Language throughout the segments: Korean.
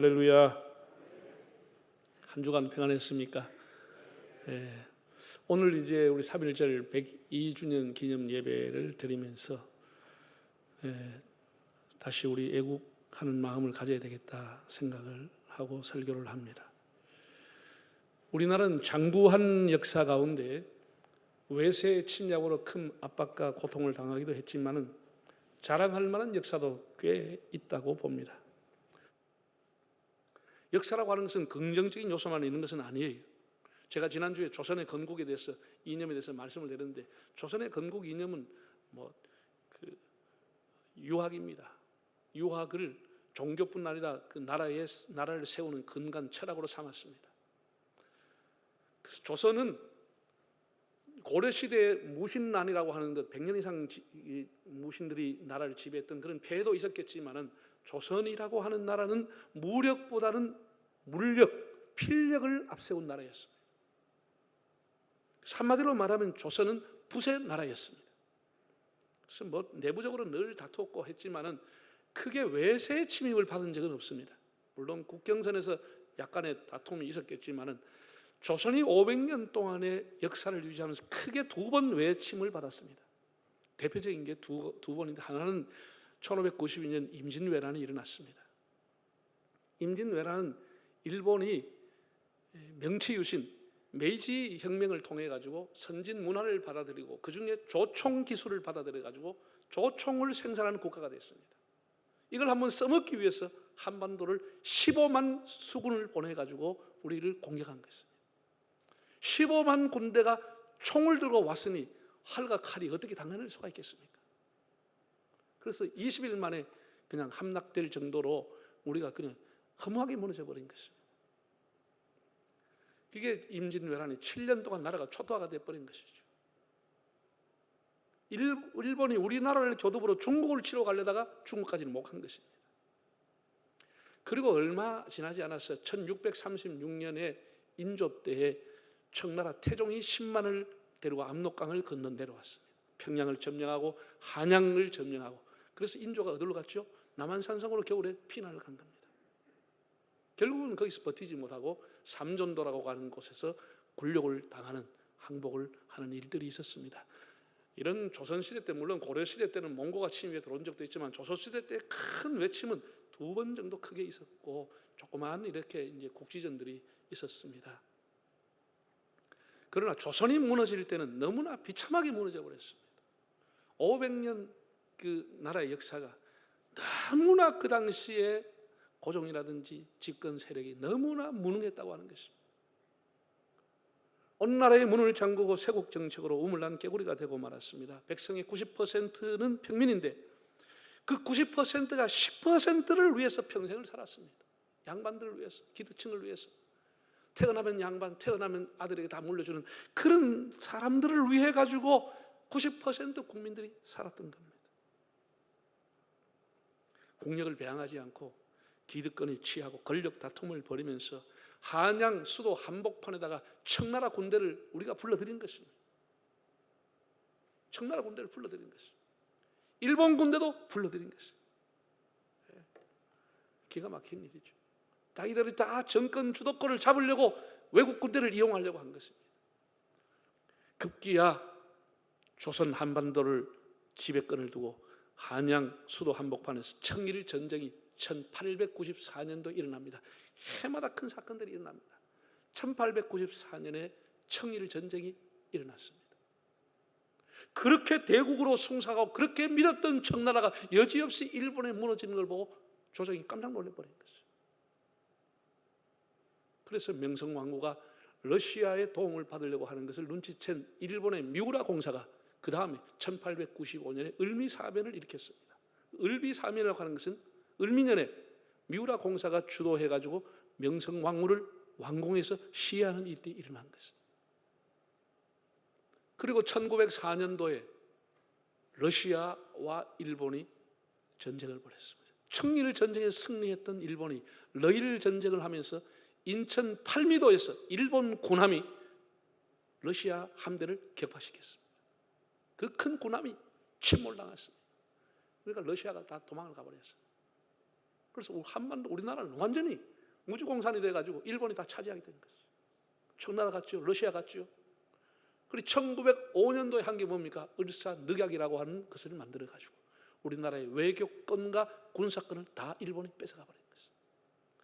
할렐루야. 한 주간 평안했습니까? 오늘 이제 우리 3.1절 102주년 기념 예배를 드리면서 다시 우리 애국하는 마음을 가져야 되겠다 생각을 하고 설교를 합니다. 우리나라는 장구한 역사 가운데 외세 침략으로 큰 압박과 고통을 당하기도 했지만은 자랑할 만한 역사도 꽤 있다고 봅니다. 역사라고 하는 것은 긍정적인 요소만 있는 것은 아니에요. 제가 지난주에 조선의 건국에 대해서 이념에 대해서 말씀을 드렸는데, 조선의 건국 이념은 유학입니다. 유학을 종교뿐 아니라 그 나라를 세우는 근간 철학으로 삼았습니다. 그래서 조선은 고려시대에 무신난이라고 하는 것, 100년 이상 무신들이 나라를 지배했던 그런 폐해도 있었겠지만은, 조선이라고 하는 나라는 무력보다는 물력, 필력을 앞세운 나라였습니다. 한마디로 말하면 조선은 붓의 나라였습니다. 그래서 내부적으로 늘 다투었고 했지만은 크게 외세의 침입을 받은 적은 없습니다. 물론 국경선에서 약간의 다툼이 있었겠지만은 조선이 500년 동안의 역사를 유지하면서 크게 2번 외침을 받았습니다. 대표적인 게 두 번인데, 하나는 1592년 임진왜란이 일어났습니다. 임진왜란은 일본이 명치유신 메이지 혁명을 통해 가지고 선진 문화를 받아들이고 그 중에 조총 기술을 받아들여 가지고 조총을 생산하는 국가가 됐습니다. 이걸 한번 써먹기 위해서 한반도를 15만 수군을 보내 가지고 우리를 공격한 것입니다. 15만 군대가 총을 들고 왔으니 활과 칼이 어떻게 당해낼 수가 있겠습니까? 그래서 20일 만에 그냥 함락될 정도로 우리가 그냥 허무하게 무너져 버린 것입니다. 그게 임진왜란이 7년 동안 나라가 초토화가 돼버린 것이죠. 일본이 우리나라를 교두보로 중국을 치러 가려다가 중국까지는 못 간 것입니다. 그리고 얼마 지나지 않아서 1636년에 인조 때에 청나라 태종이 10만을 데리고 압록강을 건너 내려왔습니다. 평양을 점령하고 한양을 점령하고, 그래서 인조가 어디로 갔죠? 남한산성으로 겨울에 피난을 간 겁니다. 결국은 거기서 버티지 못하고 삼존도라고 하는 곳에서 굴욕을 당하는, 항복을 하는 일들이 있었습니다. 이런 조선시대 때, 물론 고려시대 때는 몽고가 침입해 들어온 적도 있지만 조선시대 때 큰 외침은 2번 정도 크게 있었고 조그마한 이렇게 이제 국지전들이 있었습니다. 그러나 조선이 무너질 때는 너무나 비참하게 무너져 버렸습니다. 500년 그 나라의 역사가 너무나 그 당시에 고종이라든지 집권 세력이 너무나 무능했다고 하는 것입니다. 어느 나라의 문을 잠그고 세국 정책으로 우물난 개구리가 되고 말았습니다. 백성의 90%는 평민인데 그 90%가 10%를 위해서 평생을 살았습니다. 양반들을 위해서, 기득층을 위해서. 태어나면 양반, 태어나면 아들에게 다 물려주는 그런 사람들을 위해 가지고 90% 국민들이 살았던 겁니다. 국력을 배양하지 않고 기득권을 취하고 권력 다툼을 벌이면서 한양 수도 한복판에다가 청나라 군대를 우리가 불러들인 것입니다. 청나라 군대를 불러들인 것입니다. 일본 군대도 불러들인 것입니다. 기가 막힌 일이죠. 자기들이 다 정권 주도권을 잡으려고 외국 군대를 이용하려고 한 것입니다. 급기야 조선 한반도를 지배권을 두고 한양 수도 한복판에서 청일 전쟁이 1894년도 일어납니다. 해마다 큰 사건들이 일어납니다. 1894년에 청일 전쟁이 일어났습니다. 그렇게 대국으로 숭상하고 그렇게 믿었던 청나라가 여지없이 일본에 무너지는 걸 보고 조정이 깜짝 놀라버린 것이죠. 그래서 명성황후가 러시아의 도움을 받으려고 하는 것을 눈치챈 일본의 미우라 공사가 그 다음에 1895년에 을미사변을 일으켰습니다. 을미사변이라고 하는 것은 을미년에 미우라 공사가 주도해가지고 명성황후를 왕궁에서 시해하는 일이 일어난 것입니다. 그리고 1904년도에 러시아와 일본이 전쟁을 벌였습니다. 청일 전쟁에 승리했던 일본이 러일 전쟁을 하면서 인천 팔미도에서 일본 군함이 러시아 함대를 격파시켰습니다. 그 큰 군함이 침몰당했습니다. 그러니까 러시아가 다 도망을 가버렸어요. 그래서 한반도 우리나라는 완전히 무주공산이 돼가지고 일본이 다 차지하게 된 거죠. 청나라 갔죠. 러시아 갔죠. 그리고 1905년도에 한 게 뭡니까? 을사늑약이라고 하는 것을 만들어가지고 우리나라의 외교권과 군사권을 다 일본이 뺏어가 버린 것이죠.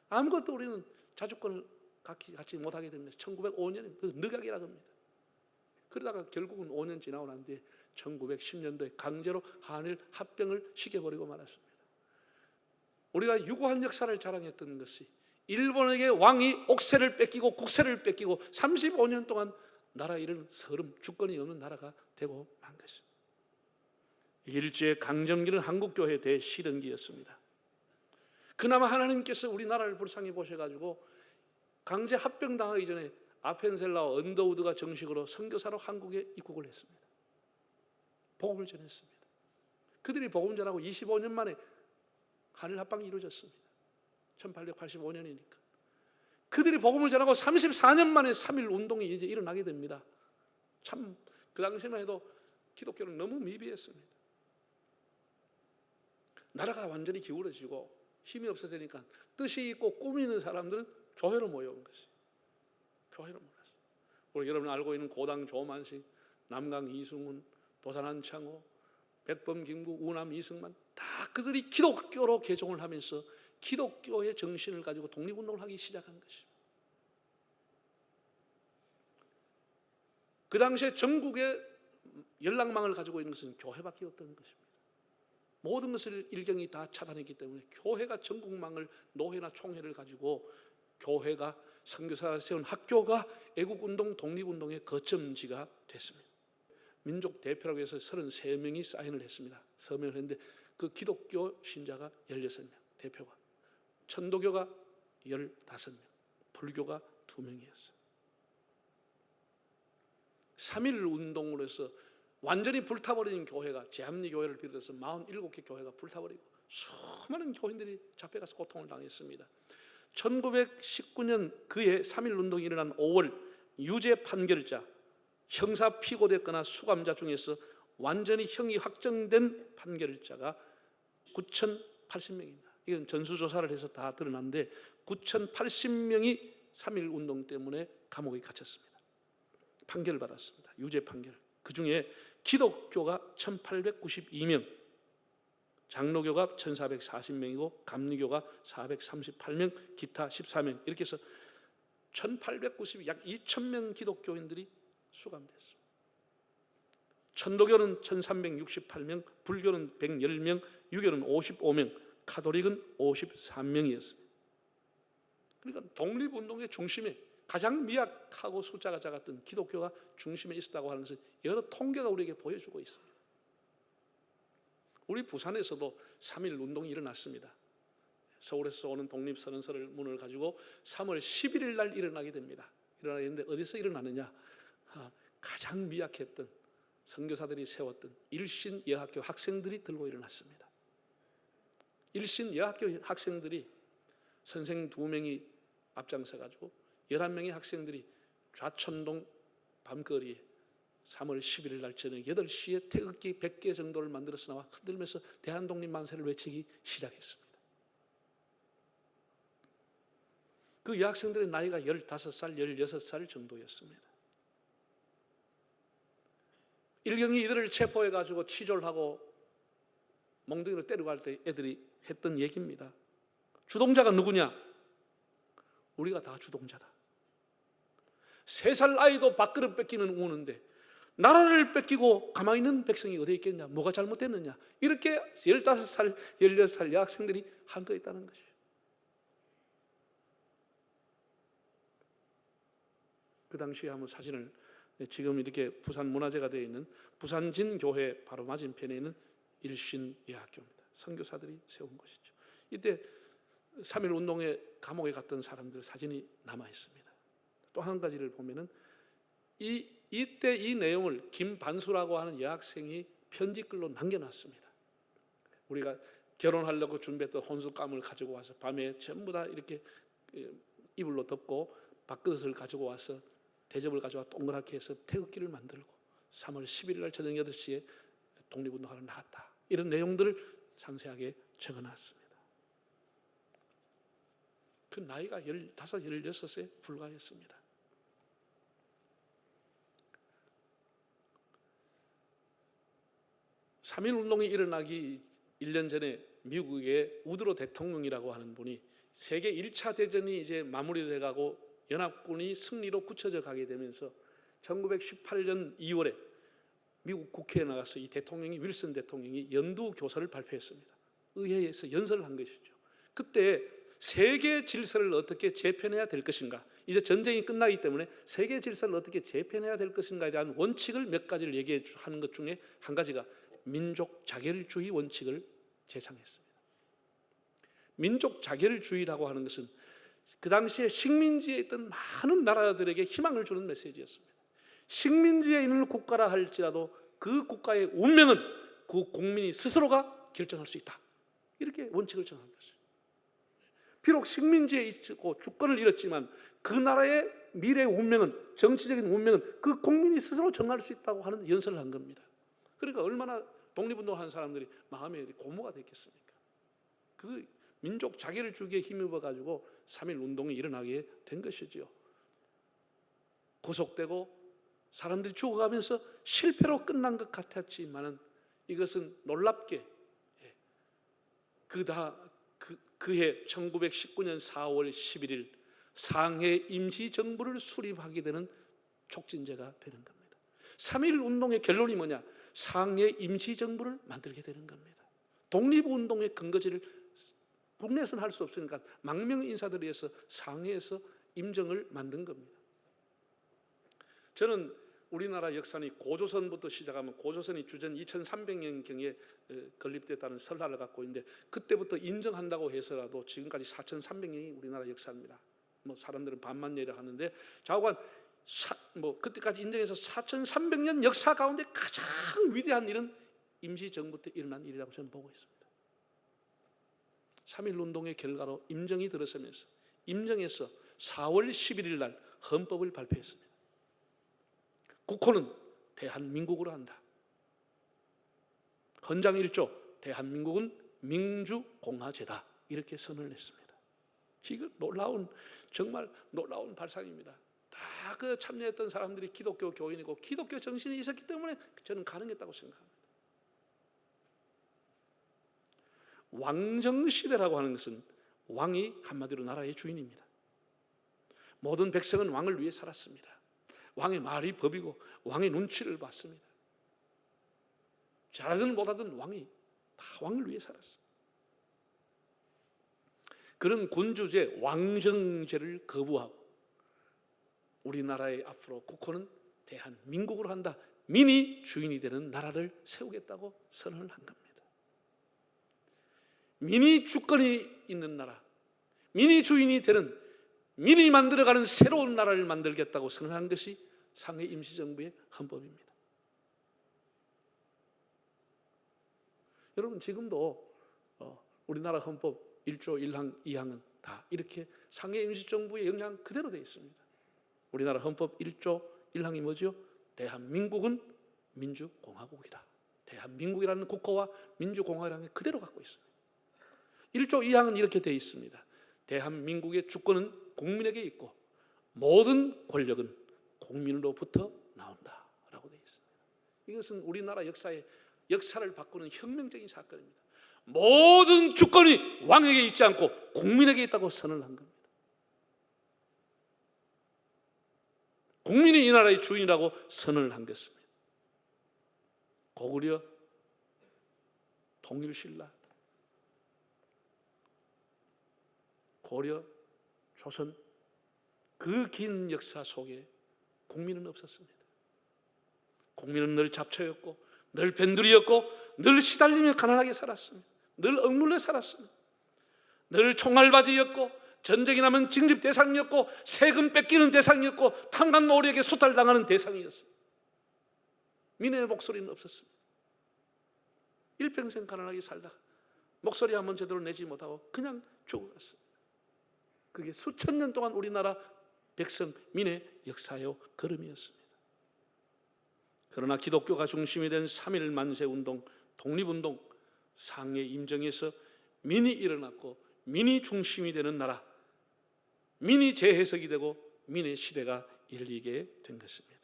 아무것도 우리는 자주권을 갖지 못하게 된 것이 1905년에 그 늑약이라고 합니다. 그러다가 결국은 5년 지나고 난 뒤에 1910년도에 강제로 한일 합병을 시켜버리고 말았습니다. 우리가 유구한 역사를 자랑했던 것이 일본에게 왕이 옥세를 뺏기고 국세를 뺏기고 35년 동안 나라 이런 서름 주권이 없는 나라가 되고 만 것입니다. 일제 강점기는 한국교회에 대해 시련기였습니다. 그나마 하나님께서 우리나라를 불쌍히 보셔가지고 강제 합병당하기 전에 아펜셀라와 언더우드가 정식으로 선교사로 한국에 입국을 했습니다. 복음을 전했습니다. 그들이 복음 전하고 25년 만에 한일 합방이 이루어졌습니다. 1885년이니까. 그들이 복음을 전하고 34년 만에 3.1 운동이 이제 일어나게 됩니다. 참 그 당시만 해도 기독교는 너무 미비했습니다. 나라가 완전히 기울어지고 힘이 없어지니까 뜻이 있고 꿈이 있는 사람들은 교회로 모여온 것이. 교회로 모였어요. 우리 여러분 알고 있는 고당 조만식, 남강 이승훈, 도산 한창호, 백범 김구, 우남 이승만 다 그들이 기독교로 개종을 하면서 기독교의 정신을 가지고 독립운동을 하기 시작한 것입니다. 그 당시에 전국의 연락망을 가지고 있는 것은 교회밖에 없던 것입니다. 모든 것을 일경이 다 차단했기 때문에 교회가 전국망을 노회나 총회를 가지고 교회가 선교사가 세운 학교가 애국운동, 독립운동의 거점지가 됐습니다. 민족 대표라고 해서 33명이 사인을 했습니다. 서명을 했는데 그 기독교 신자가 16명 대표가, 천도교가 15명, 불교가 2명이었어요. 3.1 운동으로 해서 완전히 불타버린 교회가 제합리교회를 비롯해서 47개 교회가 불타버리고 수많은 교인들이 잡혀가서 고통을 당했습니다. 1919년 그해 3.1 운동이 일어난 5월 유죄 판결자, 형사 피고됐거나 수감자 중에서 완전히 형이 확정된 판결자가 9,080명입니다. 이건 전수조사를 해서 다 드러났는데 9,080명이 3.1 운동 때문에 감옥에 갇혔습니다. 판결을 받았습니다. 유죄 판결. 그 중에 기독교가 1,892명, 장로교가 1,440명이고 감리교가 438명, 기타 14명 이렇게 해서 1,890, 약 2,000명 기독교인들이 수감됐습니다. 천도교는 1,368명, 불교는 110명, 유교는 55명, 가톨릭은 53명이었습니다. 그러니까 독립운동의 중심에 가장 미약하고 숫자가 작았던 기독교가 중심에 있었다고 하는 것은 여러 통계가 우리에게 보여주고 있습니다. 우리 부산에서도 3.1 운동이 일어났습니다. 서울에서 오는 독립선언서를 문을 가지고 3월 11일 날 일어나게 됩니다. 일어나는데 어디서 일어나느냐? 가장 미약했던 선교사들이 세웠던 일신 여학교 학생들이 들고 일어났습니다. 일신 여학교 학생들이 선생 2명이 앞장서 가지고 11명의 학생들이 좌천동 밤거리에 3월 11일 날 저녁 8시에 태극기 100개 정도를 만들어서 나와 흔들면서 대한독립 만세를 외치기 시작했습니다. 그 여학생들의 나이가 15살, 16살 정도였습니다. 일경이 이들을 체포해가지고 치졸 하고 몽둥이로 때리고 할 때 애들이 했던 얘기입니다. 주동자가 누구냐? 우리가 다 주동자다. 3살 아이도 밥그릇 뺏기는 우는데 나라를 뺏기고 가만히 있는 백성이 어디에 있겠냐? 뭐가 잘못됐느냐? 이렇게 15살, 16살 여학생들이 한 거였다는 것이죠. 그 당시에 한번 사진을, 지금 이렇게 부산 문화재가 되어 있는 부산진교회 바로 맞은편에 있는 일신예학교입니다. 선교사들이 세운 것이죠. 이때 3.1 운동에 감옥에 갔던 사람들 사진이 남아 있습니다. 또 한 가지를 보면은 이때 이 내용을 김반수라고 하는 여학생이 편지글로 남겨놨습니다. 우리가 결혼하려고 준비했던 혼수감을 가지고 와서 밤에 전부 다 이렇게 이불로 덮고 밥그릇을 가지고 와서 대접을 가져와 동그랗게 해서 태극기를 만들고 3월 11일 날 저녁 8시에 독립운동하러 나갔다. 이런 내용들을 상세하게 적어놨습니다. 그 나이가 15, 16에 불과했습니다. 3.1운동이 일어나기 1년 전에 미국의 우드로 대통령이라고 하는 분이 세계 1차 대전이 이제 마무리돼 가고 연합군이 승리로 굳혀져 가게 되면서 1918년 2월에 미국 국회에 나가서 이 대통령이, 윌슨 대통령이 연두 교서를 발표했습니다. 의회에서 연설을 한 것이죠. 그때 세계 질서를 어떻게 재편해야 될 것인가, 이제 전쟁이 끝나기 때문에 세계 질서를 어떻게 재편해야 될 것인가에 대한 원칙을 몇 가지를 얘기하는 것 중에 한 가지가 민족 자결주의 원칙을 제창했습니다. 민족 자결주의라고 하는 것은 그 당시에 식민지에 있던 많은 나라들에게 희망을 주는 메시지였습니다. 식민지에 있는 국가라 할지라도 그 국가의 운명은 그 국민이 스스로가 결정할 수 있다, 이렇게 원칙을 정한 것이죠. 비록 식민지에 있고 주권을 잃었지만 그 나라의 미래 운명은, 정치적인 운명은 그 국민이 스스로 정할 수 있다고 하는 연설을 한 겁니다. 그러니까 얼마나 독립운동을 하는 사람들이 마음에 고무가 됐겠습니까? 그 민족 자결주의에 힘입어 가지고 3.1 운동이 일어나게 된 것이지요. 구속되고 사람들이 죽어가면서 실패로 끝난 것 같았지만은 이것은 놀랍게 그해 1919년 4월 11일 상해 임시정부를 수립하게 되는 촉진제가 되는 겁니다. 3.1 운동의 결론이 뭐냐? 상해 임시정부를 만들게 되는 겁니다. 독립운동의 근거지를 국내에서는 할 수 없으니까 망명 인사들에 의해서 상해에서 임정을 만든 겁니다. 저는 우리나라 역사는 고조선부터 시작하면 고조선이 주전 2300년경에 건립됐다는 설화를 갖고 있는데, 그때부터 인정한다고 해서라도 지금까지 4300년이 우리나라 역사입니다. 뭐 사람들은 반만년이라 하는데 좌우간 그때까지 인정해서 4300년 역사 가운데 가장 위대한 일은 임시정부 때 일어난 일이라고 저는 보고 있습니다. 3.1 운동의 결과로 임정이 들어서면서 임정에서 4월 11일 날 헌법을 발표했습니다. 국호는 대한민국으로 한다. 헌장 1조 대한민국은 민주공화제다, 이렇게 선언을 했습니다. 이거 정말 놀라운 발상입니다. 다 그 참여했던 사람들이 기독교 교인이고 기독교 정신이 있었기 때문에 저는 가능했다고 생각합니다. 왕정시대라고 하는 것은 왕이 한마디로 나라의 주인입니다. 모든 백성은 왕을 위해 살았습니다. 왕의 말이 법이고 왕의 눈치를 봤습니다. 잘하든 못하든 왕이 다 왕을 위해 살았습니다. 그런 군주제, 왕정제를 거부하고 우리나라의 앞으로 국호는 대한민국으로 한다, 민이 주인이 되는 나라를 세우겠다고 선언을 한 겁니다. 민이 주권이 있는 나라, 민이 주인이 되는, 민이 만들어가는 새로운 나라를 만들겠다고 선언한 것이 상해 임시정부의 헌법입니다. 여러분, 지금도 우리나라 헌법 1조 1항 2항은 다 이렇게 상해 임시정부의 영향 그대로 되어 있습니다. 우리나라 헌법 1조 1항이 뭐죠? 대한민국은 민주공화국이다. 대한민국이라는 국호와 민주공화국이라는 게 그대로 갖고 있습니다. 1조 2항은 이렇게 되어 있습니다. 대한민국의 주권은 국민에게 있고 모든 권력은 국민으로부터 나온다라고 되어 있습니다. 이것은 우리나라 역사를 바꾸는 혁명적인 사건입니다. 모든 주권이 왕에게 있지 않고 국민에게 있다고 선언을 한 겁니다. 국민이 이 나라의 주인이라고 선언을 한 것입니다. 고구려, 통일신라, 고려, 조선, 그 긴 역사 속에 국민은 없었습니다. 국민은 늘 잡초였고 늘 변두리였고 늘 시달리며 가난하게 살았습니다. 늘 억눌려 살았습니다. 늘 총알바지였고 전쟁이 나면 징집 대상이었고 세금 뺏기는 대상이었고 탕간노리에게 수탈당하는 대상이었습니다. 민의 목소리는 없었습니다. 일평생 가난하게 살다가 목소리 한번 제대로 내지 못하고 그냥 죽어갔습니다. 그게 수천 년 동안 우리나라 백성, 민의 역사요 걸음이었습니다. 그러나 기독교가 중심이 된 3.1 만세운동, 독립운동, 상해 임정에서 민이 일어났고 민이 중심이 되는 나라, 민이 재해석이 되고 민의 시대가 열리게 된 것입니다.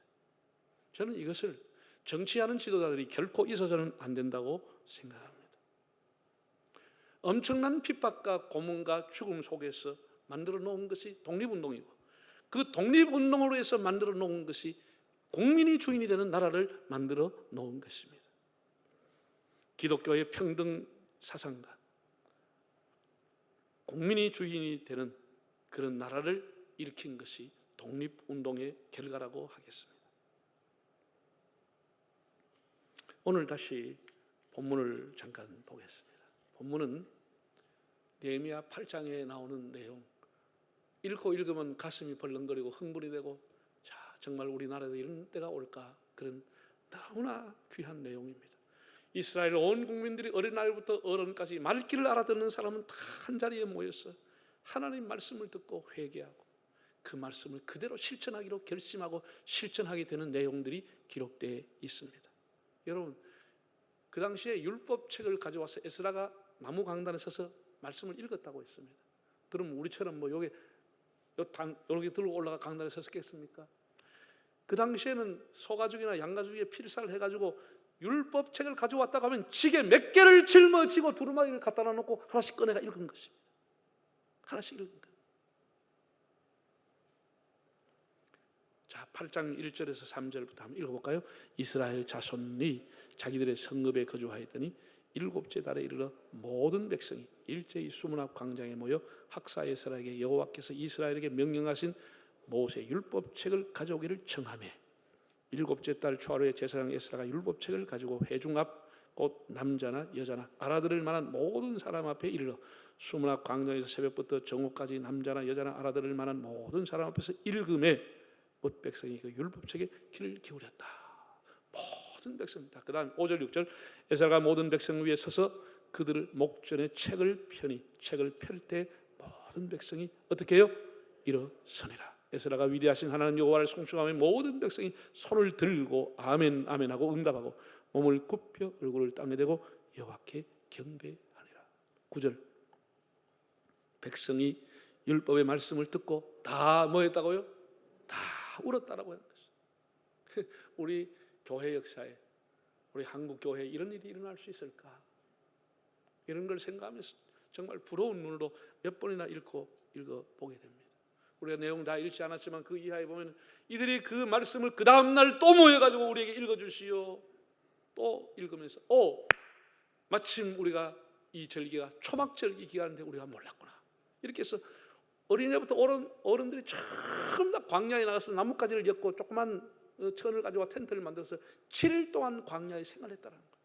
저는 이것을 정치하는 지도자들이 결코 있어서는 안 된다고 생각합니다. 엄청난 핍박과 고문과 죽음 속에서 만들어 놓은 것이 독립운동이고, 그 독립운동으로 해서 만들어 놓은 것이 국민이 주인이 되는 나라를 만들어 놓은 것입니다. 기독교의 평등 사상과 국민이 주인이 되는 그런 나라를 일으킨 것이 독립운동의 결과라고 하겠습니다. 오늘 다시 본문을 잠깐 보겠습니다. 본문은 느헤미야 8장에 나오는 내용, 읽고 읽으면 가슴이 벌렁거리고 흥분이 되고, 자, 정말 우리나라에도 이런 때가 올까, 그런 너무나 귀한 내용입니다. 이스라엘 온 국민들이 어린아이부터 어른까지 말귀를 알아듣는 사람은 다 한자리에 모여서 하나님 말씀을 듣고 회개하고 그 말씀을 그대로 실천하기로 결심하고 실천하게 되는 내용들이 기록되어 있습니다. 여러분, 그 당시에 율법책을 가져와서 에스라가 나무 강단에 서서 말씀을 읽었다고 했습니다. 그럼 우리처럼 뭐 여기 들고 올라가 강단에 섰겠습니까? 그 당시에는 소가죽이나 양가죽에 필사를 해가지고 율법책을 가져왔다고 하면 지게 몇 개를 짊어지고 두루마기를 갖다 놔놓고 하나씩 꺼내가 읽은 것입니다. 하나씩 읽은 것. 자, 8장 1절에서 3절부터 한번 읽어볼까요? 이스라엘 자손이 자기들의 성읍에 거주하였더니 일곱째 달에 이르러 모든 백성이 일제히 수문 앞 광장에 모여 학사 에스라에게 여호와께서 이스라엘에게 명령하신 모세 율법책을 가져오기를 청하매, 일곱째 달 초하루에 제사장 에스라가 율법책을 가지고 회중 앞 곧 남자나 여자나 알아들을 만한 모든 사람 앞에 이르러 수문 앞 광장에서 새벽부터 정오까지 남자나 여자나 알아들을 만한 모든 사람 앞에서 읽음에 못 백성이 그 율법책에 귀를 기울였다. 모든 백성이다. 그 다음 5절 6절 에스라가 모든 백성 위에 서서 그들을 목전에 책을 펴니 책을 펼 때 모든 백성이 어떻게 해요? 일어서니라. 에스라가 위대하신 하나님 여호와를 송축하며 모든 백성이 손을 들고 아멘 아멘 하고 응답하고 몸을 굽혀 얼굴을 땅에 대고 여호와께 경배하니라. 9절 백성이 율법의 말씀을 듣고 다 뭐 했다고요? 다 울었다라고 하는 것이. 우리 교회 역사에, 우리 한국 교회에 이런 일이 일어날 수 있을까? 이런 걸 생각하면서 정말 부러운 눈으로 몇 번이나 읽어보게 됩니다. 우리가 내용 다 읽지 않았지만 그 이하에 보면 이들이 그 말씀을 그 다음날 또 모여가지고 우리에게 읽어주시오. 또 읽으면서 마침 우리가 이 절기가 초막절기 기간인데 우리가 몰랐구나. 이렇게 해서 어린애부터 어른들이 전부 다 광야에 나가서 나뭇가지를 엮고 조그만 천을 가져와 텐트를 만들어서 7일 동안 광야에 생활했다는 거,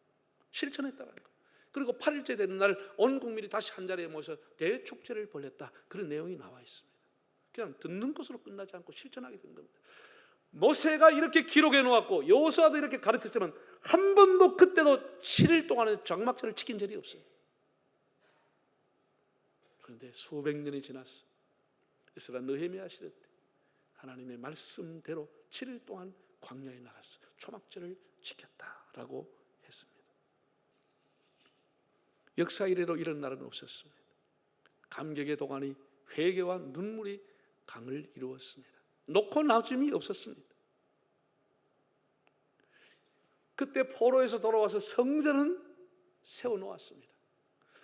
실천했다는 거. 그리고 8일째 되는 날 온 국민이 다시 한자리에 모여서 대축제를 벌였다. 그런 내용이 나와 있습니다. 그냥 듣는 것으로 끝나지 않고 실천하게 된 겁니다. 모세가 이렇게 기록해 놓았고 여호수아도 이렇게 가르쳤지만 한 번도 그때도 7일 동안에 장막절을 지킨 적이 없어요. 그런데 수백 년이 지났어. 에스라 느헤미야 시대 때 하나님의 말씀대로 7일 동안 광야에 나갔어. 초막절을 지켰다라고 했습니다. 역사 이래로 이런 날은 없었습니다. 감격의 도가니, 회개와 눈물이 강을 이루었습니다. 놓고 나짐이 없었습니다. 그때 포로에서 돌아와서 성전은 세워놓았습니다.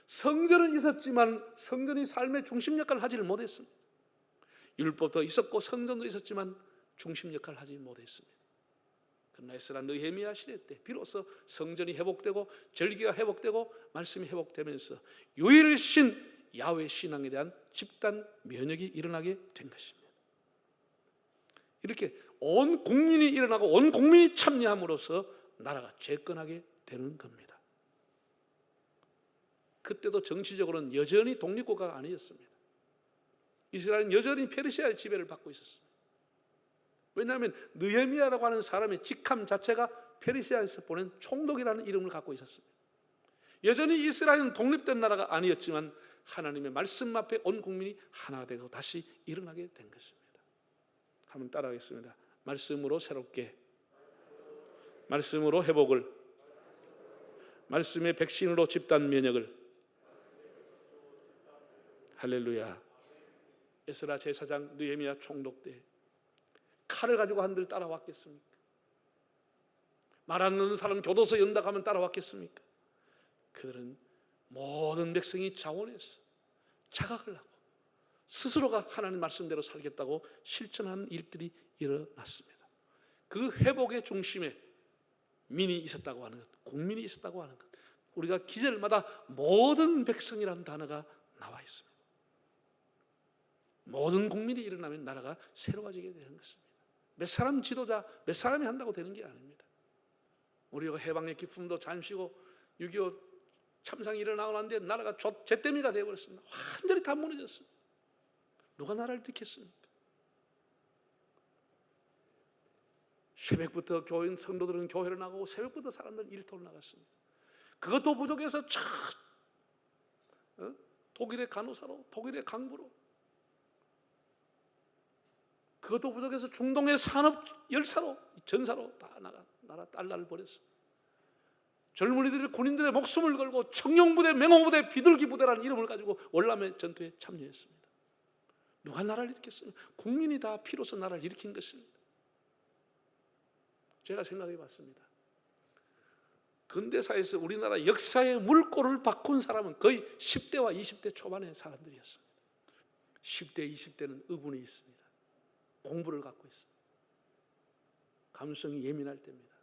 성전은 있었지만 성전이 삶의 중심 역할을 하지를 못했습니다. 율법도 있었고 성전도 있었지만 중심 역할을 하지 못했습니다. 그러나 에스라 느헤미야 시대 때 비로소 성전이 회복되고 절기가 회복되고 말씀이 회복되면서 유일신 야훼 신앙에 대한 집단 면역이 일어나게 된 것입니다. 이렇게 온 국민이 일어나고 온 국민이 참여함으로써 나라가 재건하게 되는 겁니다. 그때도 정치적으로는 여전히 독립국가가 아니었습니다. 이스라엘은 여전히 페르시아의 지배를 받고 있었습니다. 왜냐하면 느헤미야라고 하는 사람의 직함 자체가 페르시아에서 보낸 총독이라는 이름을 갖고 있었습니다. 여전히 이스라엘은 독립된 나라가 아니었지만 하나님의 말씀 앞에 온 국민이 하나 되고 다시 일어나게 된 것입니다. 한번 따라하겠습니다. 말씀으로 새롭게, 말씀으로 회복을, 말씀의 백신으로 집단 면역을. 할렐루야. 에스라 제사장, 느헤미야 총독 때 칼을 가지고 한들 따라왔겠습니까? 말 안 듣는 사람 교도소 연다 가면 따라왔겠습니까? 그들은 모든 백성이 자원해서 자각을 하고 스스로가 하나님 말씀대로 살겠다고 실천한 일들이 일어났습니다. 그 회복의 중심에 민이 있었다고 하는 것, 국민이 있었다고 하는 것, 우리가 기절마다 모든 백성이라는 단어가 나와 있습니다. 모든 국민이 일어나면 나라가 새로워지게 되는 것입니다. 몇 사람 지도자, 몇 사람이 한다고 되는 게 아닙니다. 우리가 해방의 기쁨도 잠시고 6.25 참상이 일어나고 났는데 나라가 잿더미가 되어버렸습니다. 완전히 다 무너졌습니다. 누가 나라를 일으켰습니까? 새벽부터 교인 성도들은 교회를 나가고 새벽부터 사람들은 일터로 나갔습니다. 그것도 부족해서 독일의 간호사로, 독일의 강부로, 그것도 부족해서 중동의 산업 열사로, 전사로 다 나라 딸나를 버렸어. 젊은이들이 군인들의 목숨을 걸고 청룡부대, 맹호부대, 비둘기부대라는 이름을 가지고 월남의 전투에 참여했습니다. 누가 나라를 일으켰습니까? 국민이 다 피로서 나라를 일으킨 것입니다. 제가 생각해 봤습니다. 근대사에서 우리나라 역사의 물꼬를 바꾼 사람은 거의 10대와 20대 초반의 사람들이었습니다. 10대, 20대는 의분이 있습니다. 공부를 갖고 있습니다. 감수성이 예민할 때입니다.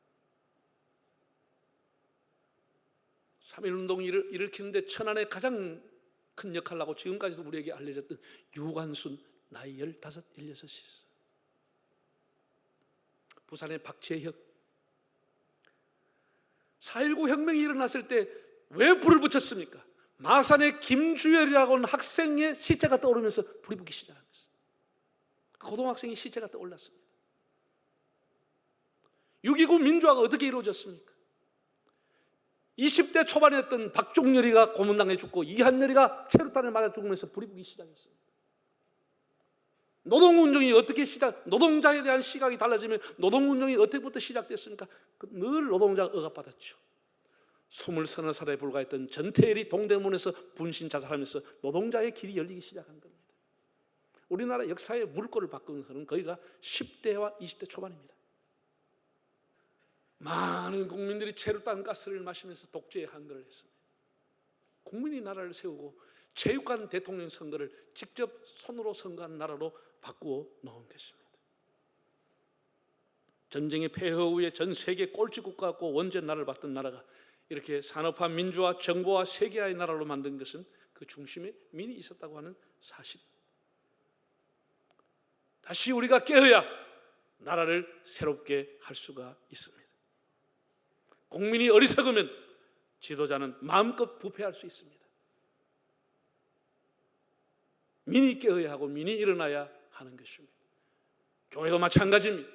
3.1운동을 일으키는데 천안에 가장 큰 역할을 하고 지금까지도 우리에게 알려졌던 유관순, 나이 15, 16이었어요. 부산의 박재혁. 4.19 혁명이 일어났을 때 왜 불을 붙였습니까? 마산의 김주열이라고 하는 학생의 시체가 떠오르면서 불이 붙기 시작한 것입니다. 고등학생의 시체가 떠올랐습니다. 6.29 민주화가 어떻게 이루어졌습니까? 20대 초반이었던 박종렬이가 고문당해 죽고 이한열이가 체류탄을 맞아 죽으면서 불이 붙기 시작했습니다. 노동운동이 어떻게 노동자에 대한 시각이 달라지면 노동운동이 어떻게부터 시작됐습니까? 늘 노동자가 억압받았죠. 20-30살에 불과했던 전태일이 동대문에서 분신 자살하면서 노동자의 길이 열리기 시작한 겁니다. 우리나라 역사의 물꼬를 바꾼 것은 거의가 10대와 20대 초반입니다. 많은 국민들이 체류탄 가스를 마시면서 독재의 한글을 했습니다. 국민이 나라를 세우고 체육관 대통령 선거를 직접 손으로 선거한 나라로 바꾸어 놓은 것입니다. 전쟁의 폐허 후에 전 세계 꼴찌국가였고 원전 나라를 받던 나라가 이렇게 산업화 민주화 정보화 세계화의 나라로 만든 것은 그 중심에 민이 있었다고 하는 사실입니다. 다시 우리가 깨어야 나라를 새롭게 할 수가 있습니다. 국민이 어리석으면 지도자는 마음껏 부패할 수 있습니다. 민이 깨어야 하고 민이 일어나야 하는 것입니다. 교회도 마찬가지입니다.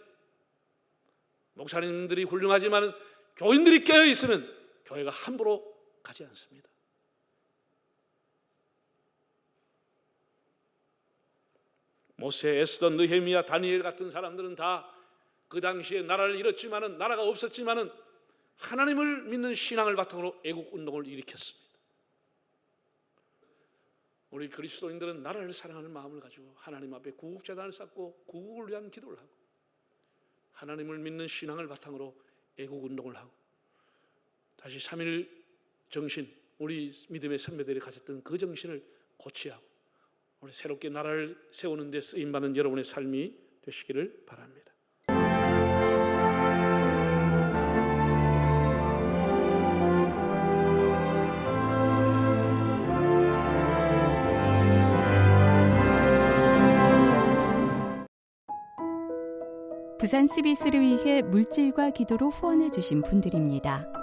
목사님들이 훌륭하지만 교인들이 깨어 있으면 교회가 함부로 가지 않습니다. 모세, 에스더, 느헤미야, 다니엘 같은 사람들은 다 그 당시에 나라를 잃었지만은, 나라가 없었지만은 하나님을 믿는 신앙을 바탕으로 애국 운동을 일으켰습니다. 우리 그리스도인들은 나라를 사랑하는 마음을 가지고 하나님 앞에 구국재단을 쌓고 구국을 위한 기도를 하고 하나님을 믿는 신앙을 바탕으로 애국 운동을 하고 다시 3.1 정신, 우리 믿음의 선배들이 가졌던 그 정신을 고취하고 우리 새롭게 나라를 세우는 데 쓰임받는 여러분의 삶이 되시기를 바랍니다. 부산 CBS를 위해 물질과 기도로 후원해 주신 분들입니다.